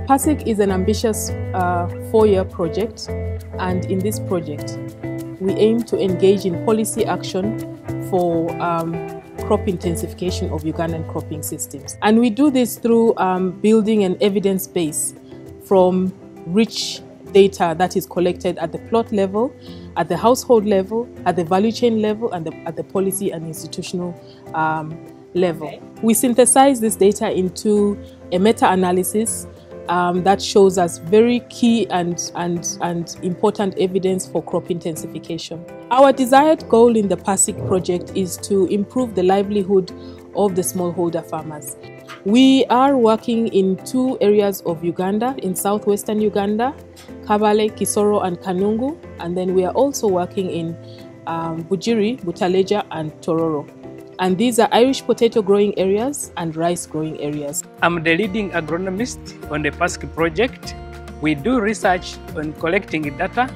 PASIC is an ambitious 4-year project, and in this project we aim to engage in policy action for crop intensification of Ugandan cropping systems. And we do this through building an evidence base from rich data that is collected at the plot level, at the household level, at the value chain level, and at the policy and institutional level. We synthesize this data into a meta-analysis that shows us very key and important evidence for crop intensification. Our desired goal in the PASIC project is to improve the livelihood of the smallholder farmers. We are working in 2 areas of Uganda, in southwestern Uganda, Kabale, Kisoro and Kanungu, and then we are also working in Bujiri, Butaleja and Tororo. And these are Irish potato growing areas and rice growing areas. I'm the leading agronomist on the PASIC project. We do research on collecting data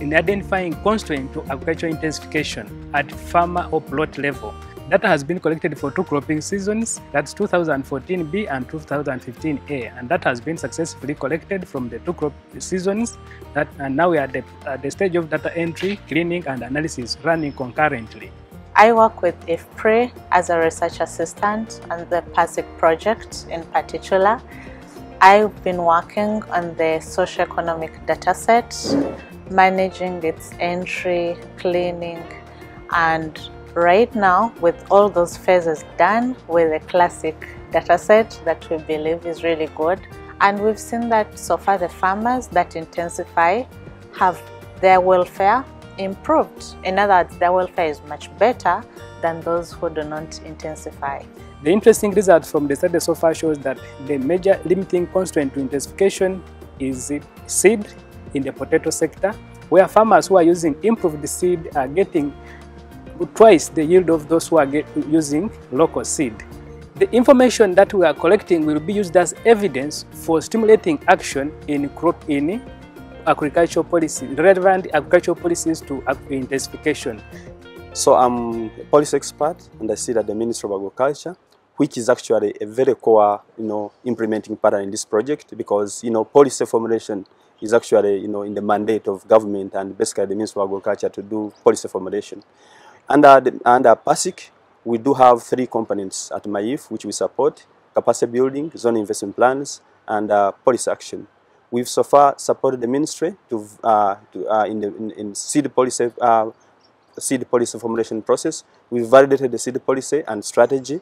in identifying constraints to agricultural intensification at farmer or plot level. Data has been collected for 2 cropping seasons, that's 2014B and 2015A, and that has been successfully collected from the 2 crop seasons, and now we are at the stage of data entry, cleaning and analysis running concurrently. I work with IFPRI as a research assistant on the PASIC project in particular. I've been working on the socioeconomic dataset, managing its entry, cleaning, and right now with all those phases done with a classic dataset that we believe is really good. And we've seen that so far the farmers that intensify have their welfare improved. In other words, their welfare is much better than those who do not intensify. The interesting result from the study so far shows that the major limiting constraint to intensification is seed in the potato sector, where farmers who are using improved seed are getting twice the yield of those who are using local seed. The information that we are collecting will be used as evidence for stimulating action in agricultural policy, relevant agricultural policies to intensification. So I'm a policy expert and I sit at the Ministry of Agriculture, which is actually a very core, implementing partner in this project, because, policy formulation is actually, in the mandate of government and basically the Ministry of Agriculture to do policy formulation. Under PASIC, we do have 3 components at MAIF which we support: capacity building, zone investment plans, and policy action. We've so far supported the ministry in seed policy formulation process. We've validated the seed policy and strategy,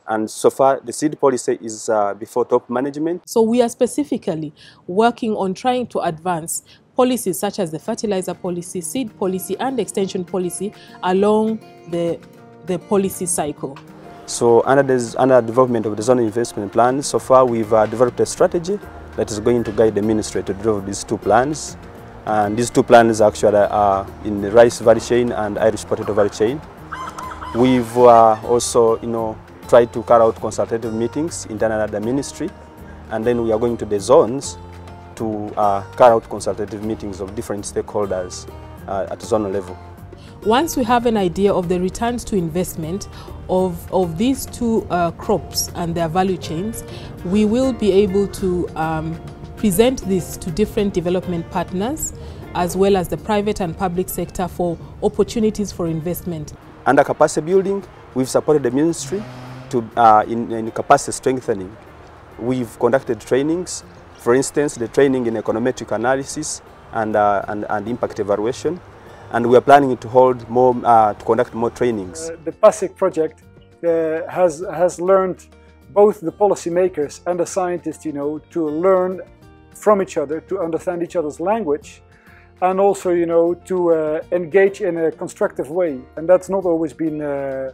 and so far the seed policy is before top management. So we are specifically working on trying to advance policies such as the fertilizer policy, seed policy and extension policy along the policy cycle. So under development of the zone investment plan, so far we've developed a strategy that is going to guide the ministry to develop these 2 plans. And these 2 plans actually are in the rice value chain and Irish potato value chain. We've also, tried to carry out consultative meetings internally at the ministry, and then we are going to the zones to carry out consultative meetings of different stakeholders at zonal level. Once we have an idea of the returns to investment of these 2 crops and their value chains, we will be able to present this to different development partners as well as the private and public sector for opportunities for investment. Under capacity building, we've supported the ministry to, in capacity strengthening. We've conducted trainings, for instance, the training in econometric analysis and impact evaluation. And we are planning to hold more, to conduct more trainings. The PASIC project has learned both the policymakers and the scientists, to learn from each other, to understand each other's language, and also, to engage in a constructive way. And that's not always been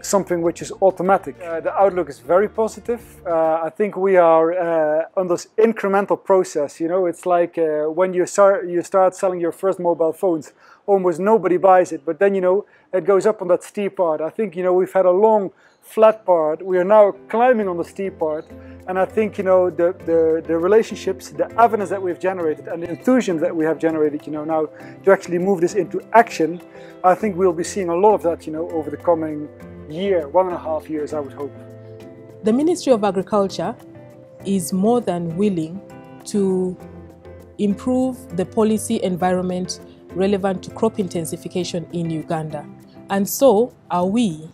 something which is automatic. The outlook is very positive. I think we are on this incremental process. It's like when you start selling your first mobile phones, almost nobody buys it, but then it goes up on that steep part. I think we've had a long flat part. We are now climbing on the steep part, and I think the relationships, the evidence that we've generated, and the enthusiasm that we have generated, now to actually move this into action. I think we'll be seeing a lot of that, over the coming year, 1.5 years, I would hope. The Ministry of Agriculture is more than willing to improve the policy environment relevant to crop intensification in Uganda. And so are we.